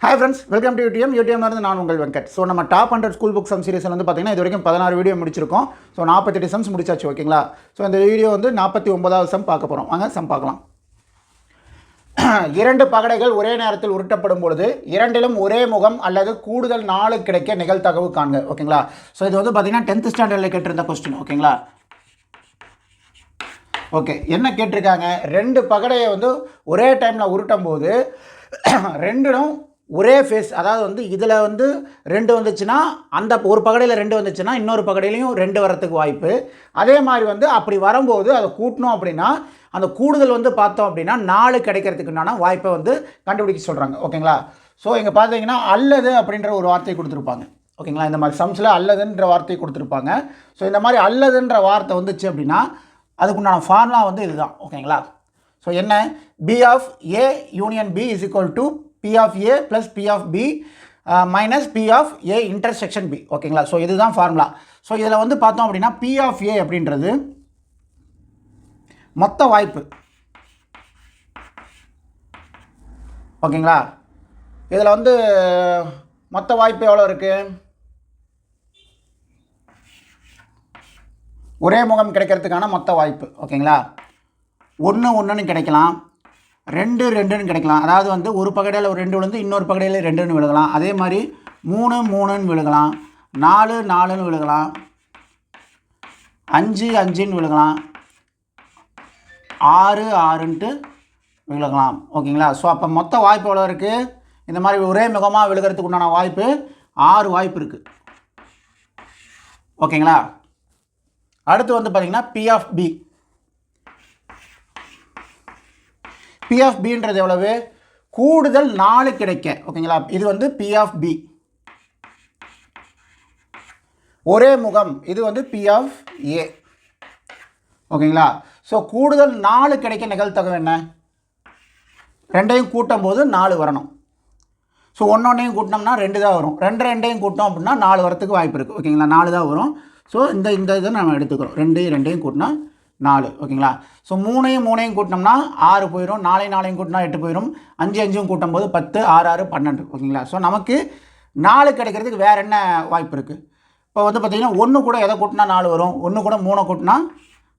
Hi friends, welcome to யூடிஎம்லேருந்து நான் உங்கள் Venkat. So நம்ம டாப் 100 ஸ்கூல் புக் சம் சீரிஸில் வந்து பார்த்தீங்கன்னா இது வரைக்கும் 16 வீடியோ முடிச்சிருக்கோம். ஸோ 48 சம்ஸ் முடிச்சாச்சு. ஓகேங்களா? ஸோ இந்த வீடியோ வந்து 49வது சம் பார்க்க போகிறோம். வாங்க சம் பார்க்கலாம். இரண்டு பகடைகள் ஒரே நேரத்தில் உருட்டப்படும் பொழுது இரண்டிலும் ஒரே முகம் அல்லது கூடுதல் 4 கிடைக்க நிகழ்தகவு காண்க. ஓகேங்களா? ஸோ இது வந்து பார்த்தீங்கன்னா 10th ஸ்டாண்டர்டில் கேட்டிருந்த கொஸ்டின். ஓகேங்களா? ஓகே, என்ன கேட்டிருக்காங்க? ரெண்டு பகடையை வந்து ஒரே டைமில் உருட்டும் போது ரெண்டும் ஒரே ஃபேஸ், அதாவது வந்து இதில் வந்து 2 வந்துச்சுன்னா அந்த ஒரு பகடையில் 2 வந்துச்சுன்னா இன்னொரு பகடையிலையும் 2 வரத்துக்கு வாய்ப்பு. அதே மாதிரி வந்து அப்படி வரும்போது அதை கூட்டணும் அப்படின்னா அந்த கூடுதல் வந்து பார்த்தோம் அப்படின்னா 4 கிடைக்கிறதுக்குண்டான வாய்ப்பை வந்து கண்டுபிடிக்க சொல்கிறாங்க. ஓகேங்களா? ஸோ இங்கே பார்த்தீங்கன்னா அல்லது அப்படின்ற ஒரு வார்த்தை கொடுத்துருப்பாங்க. ஓகேங்களா? இந்த மாதிரி சம்ஸில் அல்லதுன்ற வார்த்தை கொடுத்துருப்பாங்க. ஸோ இந்த மாதிரி அல்லதுன்ற வார்த்தை வந்துச்சு அப்படின்னா அதுக்குண்டான ஃபார்முலா வந்து இதுதான். ஓகேங்களா? ஸோ என்ன? P of A union B is equal to P of A plus P of B minus P of A intersection B. ஓகேங்களா? ஸோ இதுதான் ஃபார்முலா. ஸோ இதில் வந்து பார்த்தோம் அப்படின்னா பி ஆஃப் ஏ அப்படின்றது மொத்த வாய்ப்பு. ஓகேங்களா? இதில் வந்து மொத்த வாய்ப்பு எவ்வளோ இருக்குது? ஒரே முகம் கிடைக்கிறதுக்கான மொத்த வாய்ப்பு. ஓகேங்களா? 1 1ன்னு கிடைக்கலாம், 2 2ன்னு கிடைக்கலாம். அதாவது வந்து ஒரு பகடையில் ஒரு 2 விழுந்து இன்னொரு பகடையில் 2ன்னு விழுகலாம். அதே மாதிரி 3 3ன்னு விழுகலாம், 4 4ன்னு விழுகலாம், 5 5ன்னு விழுகலாம், 6 6ன்ட்டு விழுகலாம். ஓகேங்களா? ஸோ அப்போ மொத்த வாய்ப்பு எவ்வளோ இருக்குது? இந்த மாதிரி ஒரே முகமாக விழுகிறதுக்கு உண்டான வாய்ப்பு 6 வாய்ப்பு இருக்குது. ஓகேங்களா? அடுத்து வந்து பார்த்திங்கன்னா B of B. B of பின்றது எவ்வளவு? கூடுதல் 4 கிடைக்க. ஓகேங்களா? இது வந்து பி ஆஃப் பி. ஒரே முகம் இது வந்து பி ஆஃப் ஏ. ஓகேங்களா? ஸோ கூடுதல் 4 கிடைக்க நிகழ்தகவு என்ன? ரெண்டையும் கூட்டும் போது 4 வரணும். ஸோ ஒன்றையும் கூட்டினோம்னா 2 தான் வரும். 2 2யும் கூட்டினோம் அப்படின்னா 4 வரத்துக்கு வாய்ப்பு இருக்குது. ஓகேங்களா? 4 தான் வரும். ஸோ இந்த இதை நம்ம எடுத்துக்கிறோம். 2 2யும் கூட்டினா 4. ஓகேங்களா? ஸோ 3 3யும் கூட்டினோம்னா 6 போயிடும், 4 4யும் கூட்டினா 8 போயிடும், 5 5யும் கூட்டும் போது 10, 6 6 12. ஓகேங்களா? ஸோ நமக்கு 4 கிடைக்கிறதுக்கு வேறு என்ன வாய்ப்பு இருக்குது? இப்போ வந்து பார்த்திங்கன்னா 1 கூட எதை கூட்டினா 4 வரும், 1 கூட 3 கூட்டினா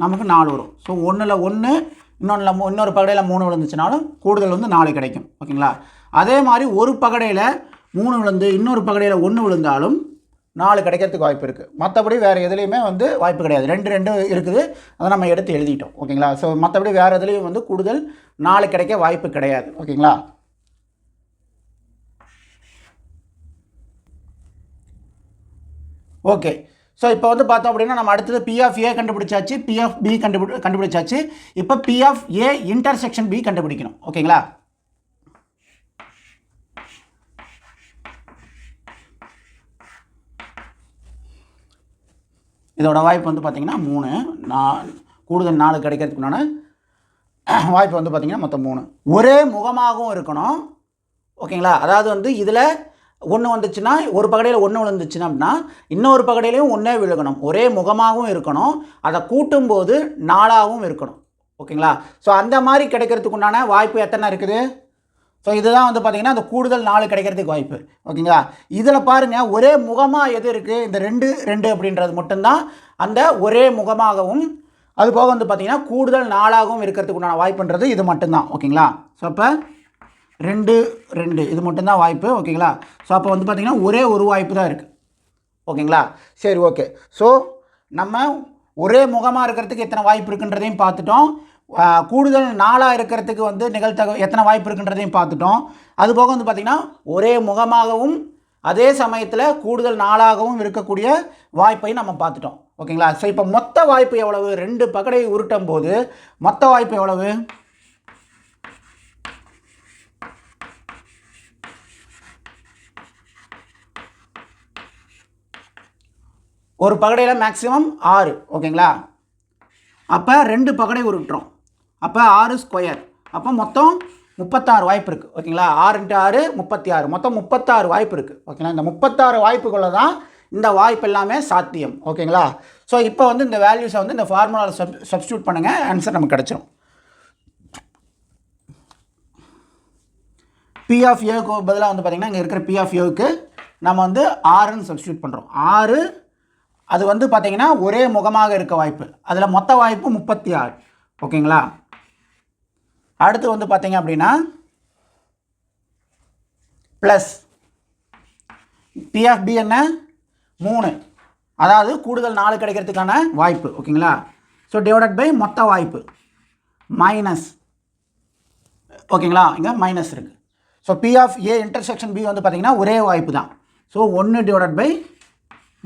நமக்கு 4 வரும். ஸோ 1ல் 1 இன்னொரு பகடையில் 3 விழுந்துச்சுனாலும் கூடுதல் வந்து 4 கிடைக்கும். ஓகேங்களா? அதே மாதிரி ஒரு பகடையில் 3 விழுந்து இன்னொரு பகடையில் 1 விழுந்தாலும் 4 கிடைக்கிறதுக்கு வாய்ப்பு இருக்குது. மற்றபடி வேறு எதுலேயுமே வந்து வாய்ப்பு கிடையாது. 2 2 இருக்குது, அதை நம்ம எடுத்து எழுதிட்டோம். ஓகேங்களா? ஸோ மற்றபடி வேறு எதுலேயும் வந்து கூடுதல் 4 கிடைக்க வாய்ப்பு கிடையாது. ஓகேங்களா? ஓகே. ஸோ இப்போ வந்து பார்த்தோம் அப்படின்னா நம்ம அடுத்தது பி ஆஃப் ஏ கண்டுபிடிச்சாச்சு, பி ஆஃப் பி கண்டுபிடிச்சாச்சு. இப்போ P of A intersection B கண்டுபிடிக்கணும். ஓகேங்களா? இதோட வாய்ப்பு வந்து பார்த்திங்கன்னா 3. கூடுதல் 4 கிடைக்கிறதுக்குண்டான வாய்ப்பு வந்து பார்த்திங்கன்னா மொத்தம் 3. ஒரே முகமாகவும் இருக்கணும். ஓகேங்களா? அதாவது வந்து இதில் 1 வந்துச்சுன்னா ஒரு பகடையில் 1 விழுந்துச்சுன்னா அப்படின்னா இன்னொரு பகடையிலையும் 1 விழுகணும். ஒரே முகமாகவும் இருக்கணும், அதை கூட்டும்போது 4ஆகவும் இருக்கணும். ஓகேங்களா? ஸோ அந்த மாதிரி கிடைக்கிறதுக்குண்டான வாய்ப்பு எத்தனை இருக்குது? ஸோ இதுதான் வந்து பார்த்திங்கன்னா அந்த கூடுதல் 4 கிடைக்கிறதுக்கு வாய்ப்பு. ஓகேங்களா? இதில் பாருங்கள், ஒரே முகமாக எது இருக்குது? இந்த 2 2 அப்படின்றது மட்டும்தான் அந்த ஒரே முகமாகவும், அது போக வந்து பார்த்திங்கன்னா கூடுதல் 4ஆகவும் இருக்கிறதுக்கு உண்டான வாய்ப்புன்றது இது மட்டும்தான். ஓகேங்களா? ஸோ அப்போ 2 2 இது மட்டும்தான் வாய்ப்பு. ஓகேங்களா? ஸோ அப்போ வந்து பார்த்திங்கன்னா ஒரே ஒரு வாய்ப்பு தான் இருக்குது. ஓகேங்களா? சரி, ஓகே. ஸோ நம்ம ஒரே முகமாக இருக்கிறதுக்கு எத்தனை வாய்ப்பு இருக்குன்றதையும் பார்த்துட்டோம். கூடுதல் 4 இருக்கிறதுக்கு வந்து நிகழ்தகவு எத்தனை வாய்ப்பு இருக்குன்றதையும் பார்த்துட்டோம். அதுபோக வந்து பார்த்திங்கன்னா ஒரே முகமாகவும் அதே சமயத்தில் கூடுதல் 4ஆகவும் இருக்கக்கூடிய வாய்ப்பையும் நம்ம பார்த்துட்டோம். ஓகேங்களா? ஸோ இப்போ மொத்த வாய்ப்பு எவ்வளவு? 2 பகடை உருட்டும் போது மொத்த வாய்ப்பு எவ்வளவு? ஒரு பகடையில் மேக்ஸிமம் 6. ஓகேங்களா? அப்போ 2 பகடை உருட்டுறோம், அப்போ 6 ஸ்கொயர், அப்போ மொத்தம் 36 வாய்ப்பு இருக்குது. ஓகேங்களா? 6 × 6 36, மொத்தம் 36 வாய்ப்பு இருக்குது. ஓகேங்களா? இந்த 36 வாய்ப்புக்குள்ளே தான் இந்த வாய்ப்பு எல்லாமே சாத்தியம். ஓகேங்களா? ஸோ இப்போ வந்து இந்த வேல்யூஸை வந்து இந்த ஃபார்முலாவில் சப்ஸ்டியூட் பண்ணுங்கள், ஆன்சர் நமக்கு கிடச்சிடும். பி ஆஃப் ஏவுக்கு பதிலாக வந்து பார்த்திங்கன்னா இங்கே இருக்கிற பி ஆஃப் ஏவுக்கு நம்ம வந்து 6ன்னு சப்ஸ்டியூட் பண்ணுறோம். 6 அது வந்து பார்த்திங்கன்னா ஒரே முகமாக இருக்க வாய்ப்பு, அதில் மொத்த வாய்ப்பு 36. ஓகேங்களா. அடுத்து வந்து பார்த்திங்க அப்படின்னா ப்ளஸ் பி ஆஃப் பி என்ன 3, அதாவது கூடுதல் 4 கிடைக்கிறதுக்கான வாய்ப்பு. ஓகேங்களா. ஸோ டிவைடட் பை மொத்த வாய்ப்பு மைனஸ். ஓகேங்களா, இங்கே மைனஸ் இருக்குது. So P of A intersection B வந்து பார்த்திங்கன்னா ஒரே வாய்ப்பு தான். So 1 divided by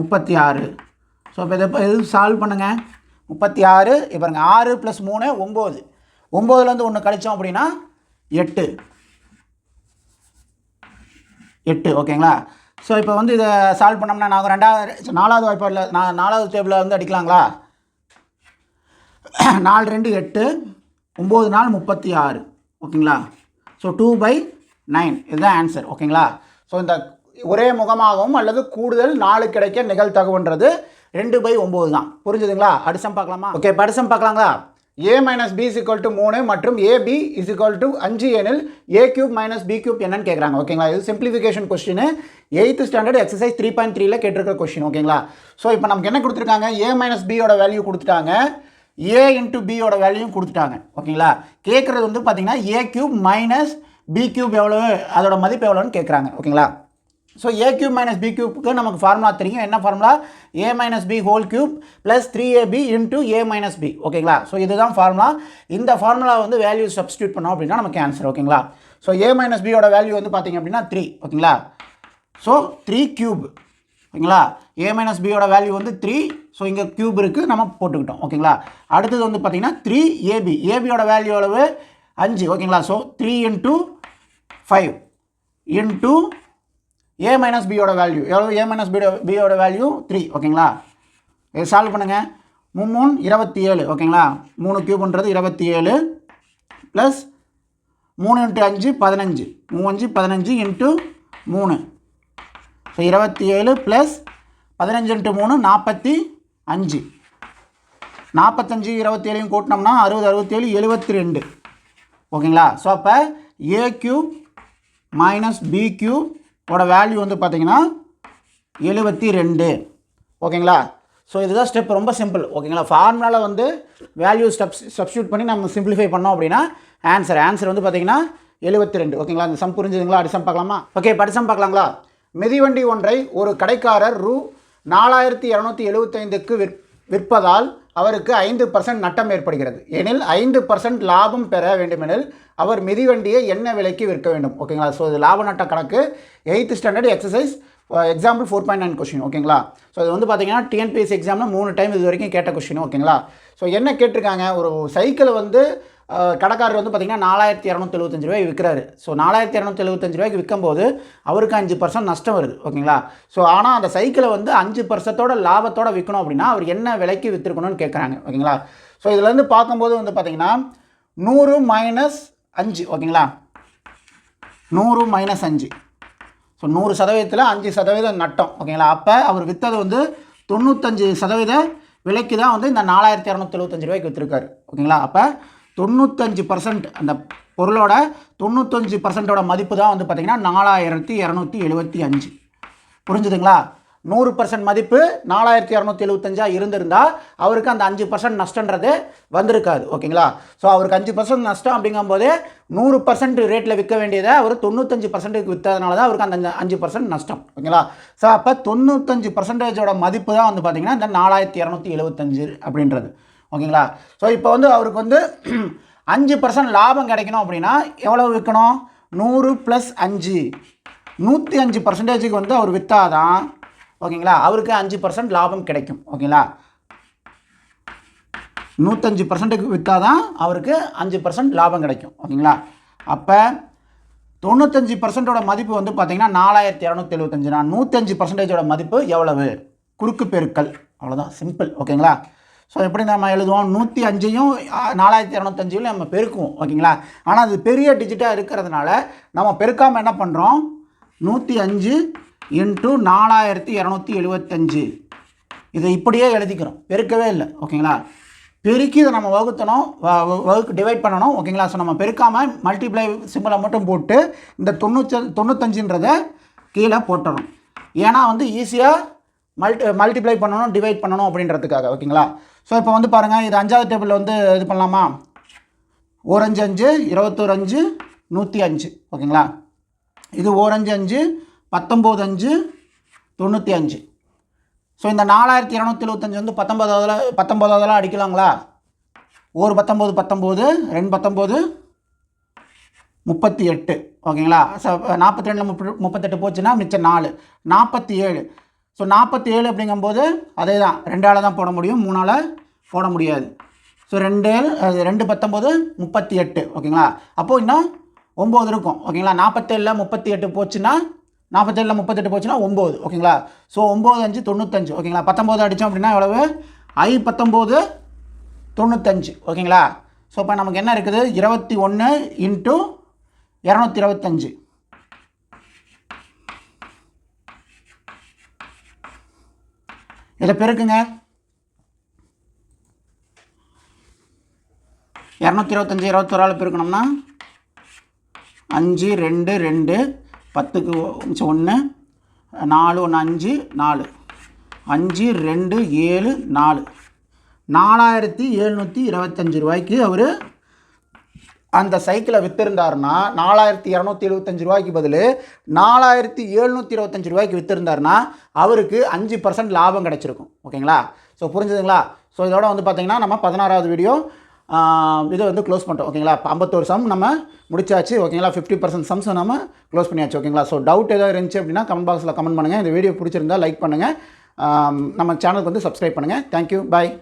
36. ஸோ இப்போ இதை எது சால்வ் பண்ணுங்கள். 36 இப்போ 6 + 3 9. 9லேருந்து 1 கழிச்சோம் அப்படின்னா 8. ஓகேங்களா. ஸோ இப்போ வந்து இதை சால்வ் பண்ணோம்னா நாங்கள் 4வது வாய்ப்பு இல்லை, 4வது டேபிளில் வந்து அடிக்கலாங்களா. 4 2 8, 9 4 36. ஓகேங்களா. ஸோ 2/9 இதுதான் ஆன்சர். ஓகேங்களா. ஸோ இந்த ஒரே முகமாகவும் அல்லது கூடுதல் 4 கிடைக்க நிகழ்தகவுன்றது 2/9 தான். புரிஞ்சுதுங்களா. அடுசம் பார்க்கலாமா. ஓகே, அடுசம் பார்க்கலாங்களா. a - b = 3 மற்றும் ab = 5 எனில் a³ - b³ என்னன்னு கேட்குறாங்க. ஓகேங்களா. இது simplification question, 8th standard exercise 3.3ல கேட்டிருக்கிற கொஸ்டின். ஓகேங்களா. ஸோ இப்போ நமக்கு என்ன கொடுத்துருக்காங்க, a - b யோட வேல்யூ கொடுத்துட்டாங்க, a × b யோட வேல்யூ கொடுத்துட்டாங்க. ஓகேங்களா. கேட்குறது வந்து பார்த்தீங்கன்னா a³ - b³ எவ்வளோ, அதோட மதிப்பு எவ்வளோன்னு கேட்குறாங்க. ஓகேங்களா. ஸோ a³ - b³ நமக்கு ஃபார்முலா தெரியும். என்ன formula, a - b whole³ + 3ab × a - b. ஓகேங்களா. ஸோ இதுதான் ஃபார்முலா. இந்த ஃபார்முலா வந்து வேல்யூ சப்ஸ்டியூட் பண்ணோம் அப்படின்னா நமக்கு ஆன்சர். ஓகேங்களா. ஸோ a - b யோட வேல்யூ வந்து பார்த்திங்க அப்படின்னா 3. ஓகேங்களா. ஸோ 3³ ஓகேங்களா. a - b யோட வேல்யூ வந்து 3. ஸோ இங்கே க்யூப் இருக்குது, நம்ம போட்டுக்கிட்டோம். ஓகேங்களா. அடுத்தது வந்து பார்த்திங்கன்னா 3ab, ab யோட வேல்யூ அளவு 5. ஓகேங்களா. ஸோ 3 × 5 × a - b யோட வேல்யூ எவ்வளோ, a - b யோட வேல்யூ 3. ஓகேங்களா. இதை சால்வ் பண்ணுங்கள். 3 27. ஓகேங்களா. 3 க்யூப்ன்றது 27 ப்ளஸ் 3 × 5 15. 3 5 15 × 3. So 27 plus 15 × 3 45. 45 27 கூட்டினோம்னா 60 67 72. ஓகேங்களா. ஸோ அப்போ a³ - b³ ஓட வேல்யூ வந்து பார்த்தீங்கன்னா 72. ஓகேங்களா. ஸோ இதுதான் ஸ்டெப், ரொம்ப சிம்பிள். ஓகேங்களா. ஃபார்முலாவில் வந்து வேல்யூ சப்ஸ்டியூட் பண்ணி நம்ம சிம்பிளிஃபை பண்ணோம் அப்படின்னா ஆன்சர் வந்து பார்த்தீங்கன்னா 72. ஓகேங்களா. இந்த சம் புரிஞ்சுதுங்களா. அடிசம் பார்க்கலாமா. ஓகே, படிசம் பார்க்கலாங்களா. மிதிவண்டி ஒன்றை ஒரு கடைக்காரர் ரூ 4275க்கு விற்பதால் அவருக்கு 5% நட்டம் ஏற்படுகிறது எனில் 5% லாபம் பெற வேண்டுமெனில் அவர் மிதிவண்டியை என்ன விலைக்கு விற்க வேண்டும். ஓகேங்களா. ஸோ இது லாப நட்ட கணக்கு, 8th standard exercise example 4.9 question. ஓகேங்களா. ஸோ இது வந்து பார்த்தீங்கன்னா டிஎன்பிஎஸ்சி எக்ஸாமில் 3 டைம் இது வரைக்கும் கேட்ட கொஸ்டின். ஓகேங்களா. ஸோ என்ன கேட்டிருக்காங்க, ஒரு சைக்கிளை வந்து கடைக்காரர் வந்து பார்த்திங்கன்னா 4275 ரூபாய்க்கு விற்கிறாரு. ஸோ 4275 ரூபாய்க்கு விற்கும்போது அவருக்கு 5% நஷ்டம் வருது. ஓகேங்களா. ஸோ ஆனால் அந்த சைக்கிளை வந்து 5% லாபத்தோடு விற்கணும் அப்படின்னா அவர் என்ன விலைக்கு விற்றுருக்கணும்னு கேட்குறாங்க. ஓகேங்களா. ஸோ இதுலேருந்து பார்க்கும்போது வந்து பார்த்திங்கன்னா 100 - 5. ஓகேங்களா. 100 - 5. ஸோ 100%ல் 5% நட்டம். ஓகேங்களா. அப்போ அவர் விற்றது வந்து 95% விலைக்கு தான் வந்து இந்த 4275 ரூபாய்க்கு விற்றுருக்காரு. ஓகேங்களா. அப்போ 95% அந்த பொருளோட 95% மதிப்பு தான் வந்து பார்த்திங்கன்னா 4275. புரிஞ்சுதுங்களா. 100% மதிப்பு 4275 இருந்திருந்தால் அவருக்கு அந்த 5% நஷ்டன்றது வந்திருக்காது. ஓகேங்களா. ஸோ அவருக்கு 5% நஷ்டம் அப்படிங்கும்போது 100% ரேட்டில் விற்க வேண்டியதை அவர் 95%க்கு விற்றதுனால தான் அவருக்கு அந்த 5% நஷ்டம். ஓகேங்களா. ஸோ அப்போ 95% மதிப்பு தான் வந்து பார்த்திங்கன்னா இந்த 4275 அப்படின்றது. ஓகேங்களா. ஸோ இப்போ வந்து அவருக்கு வந்து 5% லாபம் கிடைக்கணும் அப்படின்னா எவ்வளோ விற்கணும், 100 + 5 105%க்கு வந்து அவர் விற்றாதான் ஓகேங்களா அவருக்கு 5% லாபம் கிடைக்கும். ஓகேங்களா. 105%க்கு விற்றாதான் அவருக்கு 5% லாபம் கிடைக்கும். ஓகேங்களா. அப்போ 95%ஓட மதிப்பு வந்து பார்த்திங்கன்னா 4275. 105%ஓட மதிப்பு எவ்வளவு, குறுக்கு பெருக்கல், அவ்வளோதான், சிம்பிள். ஓகேங்களா. ஸோ எப்படி நம்ம எழுதுவோம், 105ஐயும் 4275 நம்ம பெருக்குவோம். ஓகேங்களா. ஆனால் அது பெரிய டிஜிட்டாக இருக்கிறதுனால நம்ம பெருக்காமல் என்ன பண்ணுறோம், 105 × 4275 இதை இப்படியே எழுதிக்கிறோம், பெருக்கவே இல்லை. ஓகேங்களா. பெருக்கி இதை நம்ம வகுத்தணும், டிவைட் பண்ணணும். ஓகேங்களா? ஸோ நம்ம பெருக்காமல் மல்டிப்ளை சிம்பிளை மட்டும் போட்டு இந்த 95ன்றதை கீழே போட்டுறோம். ஏன்னா வந்து ஈஸியாக மல்டிப்ளை பண்ணணும், டிவைட் பண்ணணும் அப்படின்றதுக்காக. ஓகேங்களா? ஸோ இப்போ வந்து பாருங்கள், இது 5வது டேபிளில் வந்து இது பண்ணலாமா? 1 5 5 21 5 105. ஓகேங்களா? இது 1 5 5 19 5 95. ஸோ இந்த 4275 வந்து 19ஆவதுல அடிக்கலாங்களா? ஒரு 19 19 2 19 38. ஓகேங்களா? ஸோ 42ல் 38 போச்சுன்னா மிச்சம் 4 47. ஸோ 47 அப்படிங்கும்போது அதே தான், 2ஆல் தான் போட முடியும், 3ஆல் போட முடியாது. ஸோ 2 19 38. ஓகேங்களா? அப்போது இன்னும் 9 இருக்கும். ஓகேங்களா? 47ல் 38 போச்சுன்னா 9. ஓகேங்களா? ஸோ 9 5 95. ஓகேங்களா? 19 அடித்தோம் அப்படின்னா எவ்வளவு? 19 95. ஓகேங்களா? ஸோ இப்போ நமக்கு என்ன இருக்குது? 21 × 225. இதை பெருக்குங்க. 225 21ஆல் பெருக்கணும்னா 5 2 2 10க்கு 1 4 1 5 4 5 2 7 4 4725 ரூபாய்க்கு அவர் அந்த சைக்கிளை விற்றுருந்தாருன்னா 4275 ரூபாய்க்கு பதில் 4725 ரூபாய்க்கு விற்றுருந்தாருன்னா அவருக்கு 5% லாபம் கிடச்சிருக்கும். ஓகேங்களா? ஸோ புரிஞ்சுதுங்களா? ஸோ இதோட வந்து பார்த்திங்கன்னா நம்ம 16வது வீடியோ இதை வந்து க்ளோஸ் பண்ணிட்டோம். ஓகேங்களா? 51 சம் நம்ம முடிச்சாச்சு. ஓகேங்களா? 50% சம்ஸ் நம்ம க்ளோஸ் பண்ணியாச்சு. ஓகேங்களா? ஸோ டவுட் ஏதாவது இருந்துச்சு அப்படின்னா கமெண்ட் பாக்ஸில் கமெண்ட் பண்ணுங்கள். இந்த வீடியோ பிடிச்சிருந்தா லைக் பண்ணுங்கள். நம்ம சேனலுக்கு வந்து சப்ஸ்கிரைப் பண்ணுங்கள். தேங்க்யூ. பாய்.